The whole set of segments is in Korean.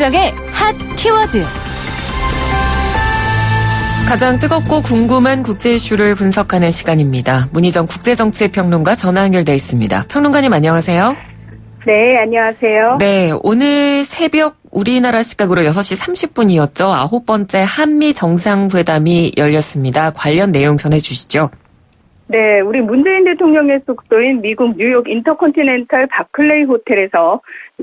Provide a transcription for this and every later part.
문희정의 핫 키워드. 가장 뜨겁고 궁금한 국제 이슈를 분석하는 시간입니다. 문희정 국제정치평론가 전화 연결돼 있습니다. 평론가님 안녕하세요. 네, 안녕하세요. 네, 오늘 새벽 우리나라 시각으로 6시 30분이었죠. 9번째 한미 정상회담이 열렸습니다. 관련 내용 전해주시죠. 네, 우리 문재인 대통령의 숙소인 미국 뉴욕 인터컨티넨탈 바클레이 호텔에서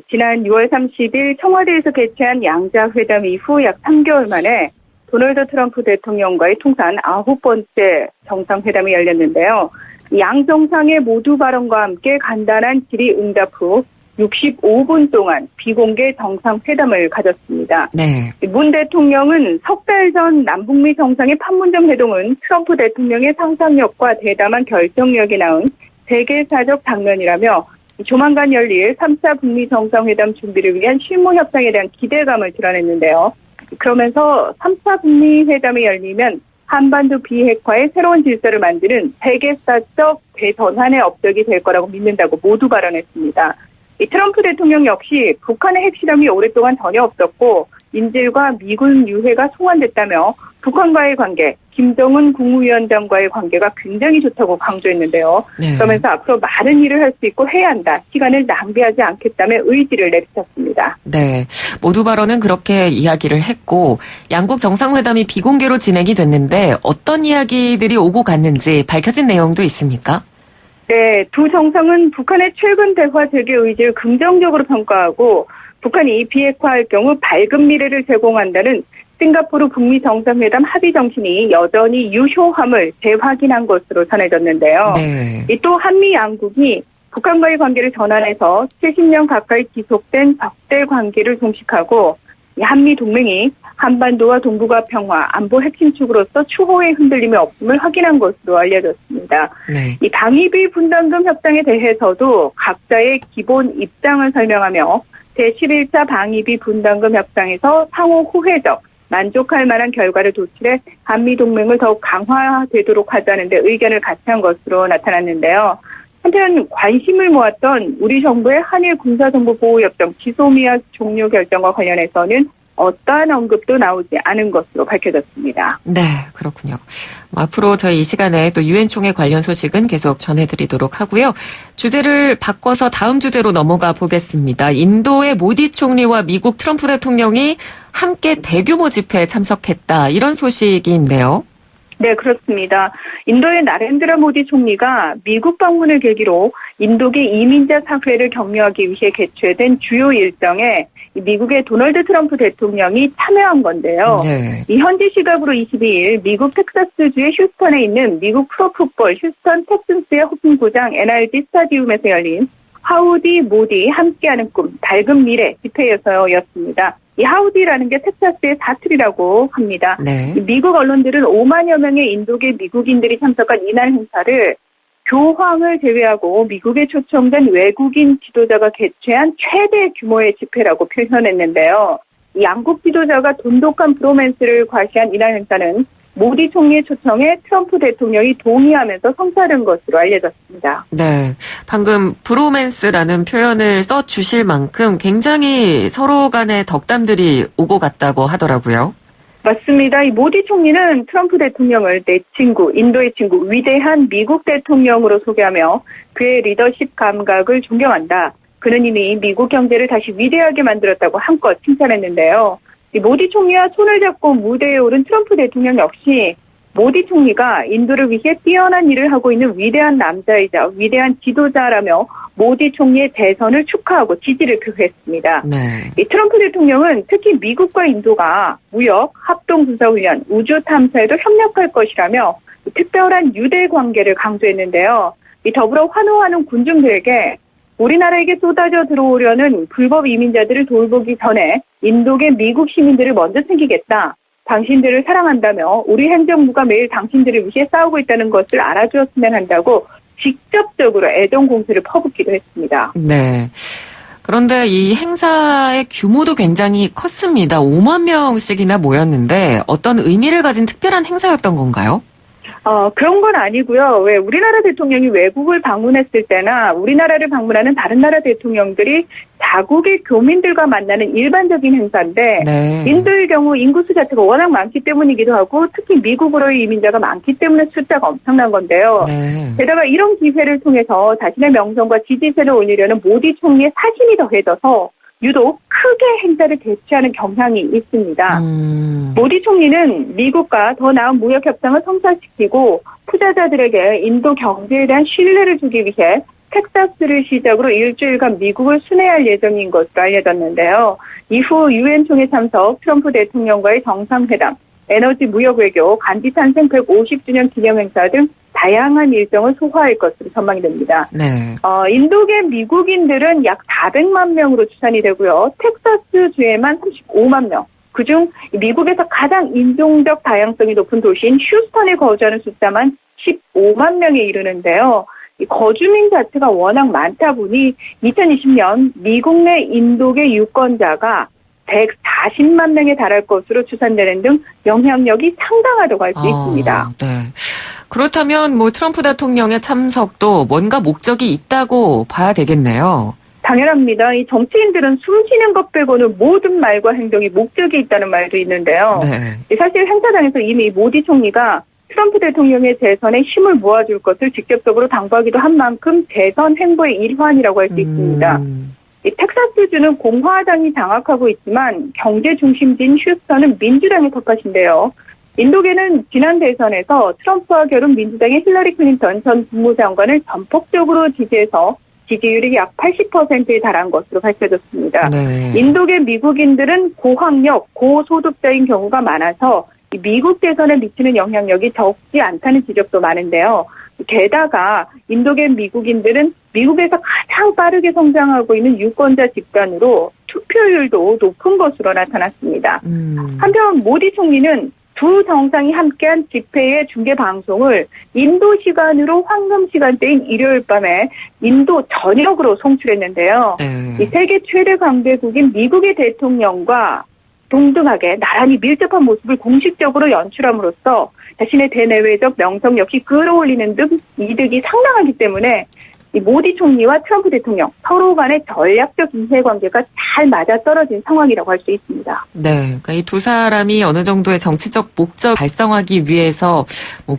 지난 6월 30일 청와대에서 개최한 양자회담 이후 약 3개월 만에 도널드 트럼프 대통령과의 통산 9번째 정상회담이 열렸는데요. 양 정상의 모두 발언과 함께 간단한 질의응답 후 65분 동안 비공개 정상회담을 가졌습니다. 네. 문 대통령은 석 달 전 남북미 정상의 판문점 회동은 트럼프 대통령의 상상력과 대담한 결정력이 낳은 세계사적 장면이라며 조만간 열릴 3차 북미 정상회담 준비를 위한 실무 협상에 대한 기대감을 드러냈는데요. 그러면서 3차 북미 회담이 열리면 한반도 비핵화의 새로운 질서를 만드는 세계사적 대전환의 업적이 될 거라고 믿는다고 모두 발언했습니다. 이 트럼프 대통령 역시 북한의 핵실험이 오랫동안 전혀 없었고 인질과 미군 유해가 송환됐다며 북한과의 관계, 김정은 국무위원장과의 관계가 굉장히 좋다고 강조했는데요. 네. 그러면서 앞으로 많은 일을 할 수 있고 해야 한다. 시간을 낭비하지 않겠다며 의지를 내비쳤습니다. 네, 모두 발언은 그렇게 이야기를 했고 양국 정상회담이 비공개로 진행이 됐는데 어떤 이야기들이 오고 갔는지 밝혀진 내용도 있습니까? 네, 두 정상은 북한의 최근 대화 재개 의지를 긍정적으로 평가하고 북한이 비핵화할 경우 밝은 미래를 제공한다는 싱가포르 북미 정상회담 합의 정신이 여전히 유효함을 재확인한 것으로 전해졌는데요. 네. 또 한미 양국이 북한과의 관계를 전환해서 70년 가까이 지속된 적대 관계를 종식하고 한미 동맹이 한반도와 동북아 평화, 안보 핵심축으로서 추호의 흔들림이 없음을 확인한 것으로 알려졌습니다. 네. 이 방위비 분담금 협상에 대해서도 각자의 기본 입장을 설명하며 제11차 방위비 분담금 협상에서 상호 호혜적, 만족할 만한 결과를 도출해 한미동맹을 더욱 강화되도록 하자는 데 의견을 같이 한 것으로 나타났는데요. 한편 관심을 모았던 우리 정부의 한일 군사정보보호협정 지소미아 종료 결정과 관련해서는 어떠한 언급도 나오지 않은 것으로 밝혀졌습니다. 네, 그렇군요. 앞으로 저희 이 시간에 또 유엔 총회 관련 소식은 계속 전해드리도록 하고요. 주제를 바꿔서 다음 주제로 넘어가 보겠습니다. 인도의 모디 총리와 미국 트럼프 대통령이 함께 대규모 집회에 참석했다. 이런 소식이 있네요. 네, 그렇습니다. 인도의 나렌드라 모디 총리가 미국 방문을 계기로 인도계 이민자 사회를 격려하기 위해 개최된 주요 일정에 미국의 도널드 트럼프 대통령이 참여한 건데요. 네. 이 현지 시각으로 22일 미국 텍사스주의 휴스턴에 있는 미국 프로풋볼 휴스턴 텍슨스의 홈구장 NRG 스타디움에서 열린 하우디 모디 함께하는 꿈 밝은 미래 집회에서였습니다. 이 하우디라는 게 텍사스의 사투리라고 합니다. 네. 미국 언론들은 5만여 명의 인도계 미국인들이 참석한 이날 행사를 교황을 제외하고 미국에 초청된 외국인 지도자가 개최한 최대 규모의 집회라고 표현했는데요. 이 양국 지도자가 돈독한 브로맨스를 과시한 이날 행사는 모디 총리의 초청에 트럼프 대통령이 동의하면서 성사된 것으로 알려졌습니다. 네, 방금 브로맨스라는 표현을 써주실 만큼 굉장히 서로 간의 덕담들이 오고 갔다고 하더라고요. 맞습니다. 이 모디 총리는 트럼프 대통령을 내 친구, 인도의 친구, 위대한 미국 대통령으로 소개하며 그의 리더십 감각을 존경한다. 그는 이미 미국 경제를 다시 위대하게 만들었다고 한껏 칭찬했는데요. 이 모디 총리와 손을 잡고 무대에 오른 트럼프 대통령 역시 모디 총리가 인도를 위해 뛰어난 일을 하고 있는 위대한 남자이자 위대한 지도자라며 모디 총리의 재선을 축하하고 지지를 표했습니다. 네. 이 트럼프 대통령은 특히 미국과 인도가 무역, 합동군사훈련, 우주 탐사에도 협력할 것이라며 특별한 유대 관계를 강조했는데요. 이 더불어 환호하는 군중들에게 우리나라에게 쏟아져 들어오려는 불법 이민자들을 돌보기 전에 인도계 미국 시민들을 먼저 챙기겠다. 당신들을 사랑한다며 우리 행정부가 매일 당신들을 위해 싸우고 있다는 것을 알아주었으면 한다고 직접적으로 애정 공세를 퍼붓기도 했습니다. 네. 그런데 이 행사의 규모도 굉장히 컸습니다. 5만 명씩이나 모였는데 어떤 의미를 가진 특별한 행사였던 건가요? 그런 건 아니고요. 왜 우리나라 대통령이 외국을 방문했을 때나 우리나라를 방문하는 다른 나라 대통령들이 자국의 교민들과 만나는 일반적인 행사인데 네. 인도의 경우 인구수 자체가 워낙 많기 때문이기도 하고 특히 미국으로의 이민자가 많기 때문에 숫자가 엄청난 건데요. 네. 게다가 이런 기회를 통해서 자신의 명성과 지지세를 올리려는 모디 총리의 사심이 더해져서 유독 크게 행사를 개최하는 경향이 있습니다. 모디 총리는 미국과 더 나은 무역 협상을 성사시키고 투자자들에게 인도 경제에 대한 신뢰를 주기 위해 텍사스를 시작으로 일주일간 미국을 순회할 예정인 것으로 알려졌는데요. 이후 유엔 총회 참석, 트럼프 대통령과의 정상회담, 에너지 무역 외교, 간디 탄생 150주년 기념행사 등 다양한 일정을 소화할 것으로 전망이 됩니다. 네. 인도계 미국인들은 약 400만 명으로 추산이 되고요. 텍사스 주에만 35만 명. 그중 미국에서 가장 인종적 다양성이 높은 도시인 휴스턴에 거주하는 숫자만 15만 명에 이르는데요. 이 거주민 자체가 워낙 많다 보니 2020년 미국 내 인도계 유권자가 140만 명에 달할 것으로 추산되는 등 영향력이 상당하다고 할 수 있습니다. 네. 그렇다면 트럼프 대통령의 참석도 뭔가 목적이 있다고 봐야 되겠네요. 당연합니다. 이 정치인들은 숨쉬는 것 빼고는 모든 말과 행동이 목적이 있다는 말도 있는데요. 네. 사실 행사장에서 이미 모디 총리가 트럼프 대통령의 재선에 힘을 모아줄 것을 직접적으로 당부하기도 한 만큼 재선 행보의 일환이라고 할 수 있습니다. 이 텍사스주는 공화당이 장악하고 있지만 경제 중심지인 휴스턴은 민주당의 텃밭인데요. 인도계는 지난 대선에서 트럼프와 결혼 민주당의 힐러리 클린턴 전 국무장관을 전폭적으로 지지해서 지지율이 약 80%에 달한 것으로 밝혀졌습니다. 네. 인도계 미국인들은 고학력, 고소득자인 경우가 많아서 미국 대선에 미치는 영향력이 적지 않다는 지적도 많은데요. 게다가 인도계 미국인들은 미국에서 가장 빠르게 성장하고 있는 유권자 집단으로 투표율도 높은 것으로 나타났습니다. 한편 모디 총리는 두 정상이 함께한 집회의 중계 방송을 인도 시간으로 황금 시간대인 일요일 밤에 인도 전역으로 송출했는데요. 네. 이 세계 최대 강대국인 미국의 대통령과 동등하게 나란히 밀접한 모습을 공식적으로 연출함으로써 자신의 대내외적 명성 역시 끌어올리는 등 이득이 상당하기 때문에 이 모디 총리와 트럼프 대통령 서로 간의 전략적 이해관계가 잘 맞아떨어진 상황이라고 할 수 있습니다. 네, 그러니까 이 두 사람이 어느 정도의 정치적 목적 달성하기 위해서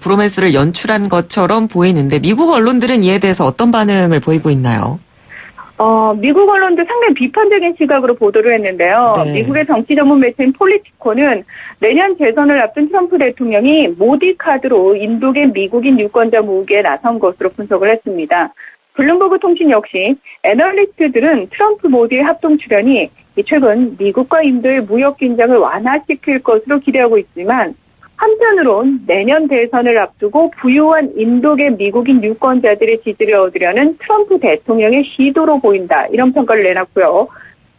브로맨스를 연출한 것처럼 보이는데 미국 언론들은 이에 대해서 어떤 반응을 보이고 있나요? 미국 언론도 상당히 비판적인 시각으로 보도를 했는데요. 네. 미국의 정치 전문 매체인 폴리티코는 내년 재선을 앞둔 트럼프 대통령이 모디 카드로 인도계 미국인 유권자 모으기에 나선 것으로 분석을 했습니다. 블룸버그 통신 역시 애널리스트들은 트럼프 모디의 합동 출연이 최근 미국과 인도의 무역 긴장을 완화시킬 것으로 기대하고 있지만 한편으론 내년 대선을 앞두고 부유한 인도계 미국인 유권자들의 지지를 얻으려는 트럼프 대통령의 시도로 보인다. 이런 평가를 내놨고요.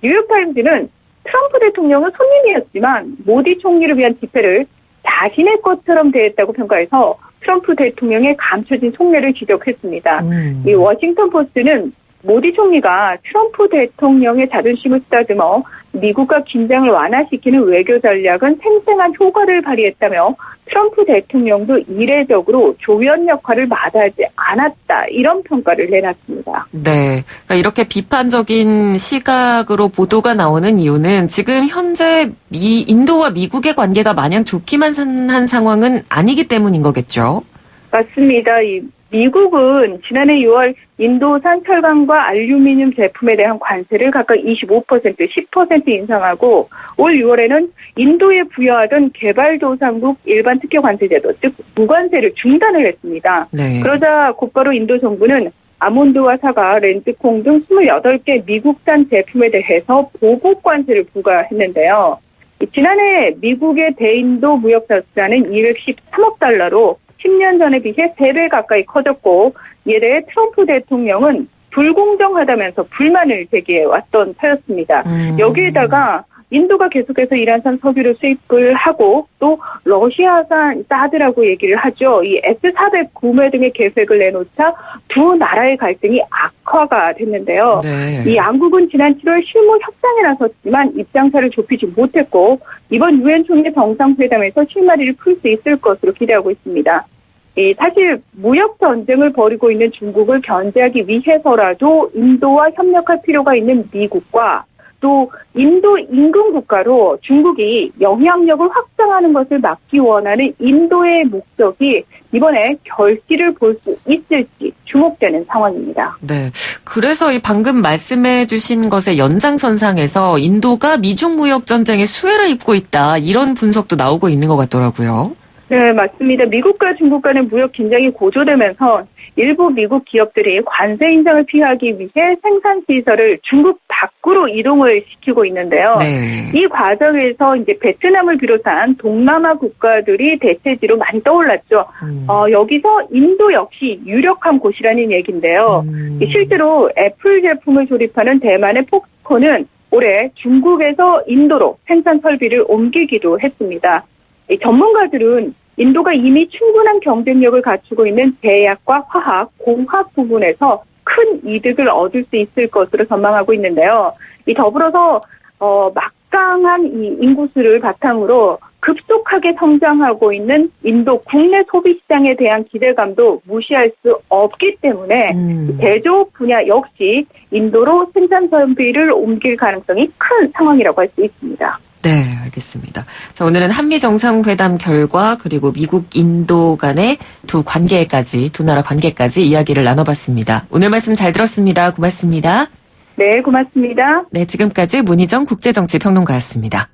뉴욕타임즈는 트럼프 대통령은 손님이었지만 모디 총리를 위한 집회를 자신의 것처럼 대했다고 평가해서 트럼프 대통령의 감춰진 속내를 지적했습니다. 이 워싱턴 포스트는 모디 총리가 트럼프 대통령의 자존심을 쓰다듬어 미국과 긴장을 완화시키는 외교 전략은 생생한 효과를 발휘했다며 트럼프 대통령도 이례적으로 조연 역할을 마다하지 않았다. 이런 평가를 내놨습니다. 네, 그러니까 이렇게 비판적인 시각으로 보도가 나오는 이유는 지금 현재 인도와 미국의 관계가 마냥 좋기만 한 상황은 아니기 때문인 거겠죠? 맞습니다. 미국은 지난해 6월 인도산 철강과 알루미늄 제품에 대한 관세를 각각 25%, 10% 인상하고 올 6월에는 인도에 부여하던 개발도상국 일반 특혜 관세제도, 즉 무관세를 중단을 했습니다. 네. 그러자 곧바로 인도 정부는 아몬드와 사과, 렌즈콩 등 28개 미국산 제품에 대해서 보복 관세를 부과했는데요. 지난해 미국의 대인도 무역 적자는 213억 달러로 10년 전에 비해 3배 가까이 커졌고 이에 대해 트럼프 대통령은 불공정하다면서 불만을 제기해왔던 터였습니다. 여기에다가 인도가 계속해서 이란산 석유를 수입을 하고 또 러시아산 사드라고 얘기를 하죠. 이 S-400 구매 등의 계획을 내놓자 두 나라의 갈등이 악화가 됐는데요. 네. 이 양국은 지난 7월 실무 협상에 나섰지만 입장차를 좁히지 못했고 이번 유엔 총회 정상회담에서 실마리를 풀 수 있을 것으로 기대하고 있습니다. 사실 무역 전쟁을 벌이고 있는 중국을 견제하기 위해서라도 인도와 협력할 필요가 있는 미국과 또 인도 인근 국가로 중국이 영향력을 확장하는 것을 막기 원하는 인도의 목적이 이번에 결실을 볼 수 있을지 주목되는 상황입니다. 네. 그래서 이 방금 말씀해 주신 것의 연장선상에서 인도가 미중 무역 전쟁에 수혜를 입고 있다. 이런 분석도 나오고 있는 것 같더라고요. 네, 맞습니다. 미국과 중국 간의 무역 긴장이 고조되면서 일부 미국 기업들이 관세 인상을 피하기 위해 생산 시설을 중국 밖으로 이동을 시키고 있는데요. 네. 이 과정에서 이제 베트남을 비롯한 동남아 국가들이 대체지로 많이 떠올랐죠. 여기서 인도 역시 유력한 곳이라는 얘기인데요. 실제로 애플 제품을 조립하는 대만의 폭스콘은 올해 중국에서 인도로 생산 설비를 옮기기도 했습니다. 전문가들은 인도가 이미 충분한 경쟁력을 갖추고 있는 제약과 화학, 공학 부분에서 큰 이득을 얻을 수 있을 것으로 전망하고 있는데요. 더불어서 막강한 이 인구수를 바탕으로 급속하게 성장하고 있는 인도 국내 소비 시장에 대한 기대감도 무시할 수 없기 때문에 제조업 분야 역시 인도로 생산 설비를 옮길 가능성이 큰 상황이라고 할 수 있습니다. 네, 알겠습니다. 자, 오늘은 한미 정상회담 결과 그리고 미국, 인도 간의 두 나라 관계까지 이야기를 나눠봤습니다. 오늘 말씀 잘 들었습니다. 고맙습니다. 네, 고맙습니다. 네, 지금까지 문희정 국제정치평론가였습니다.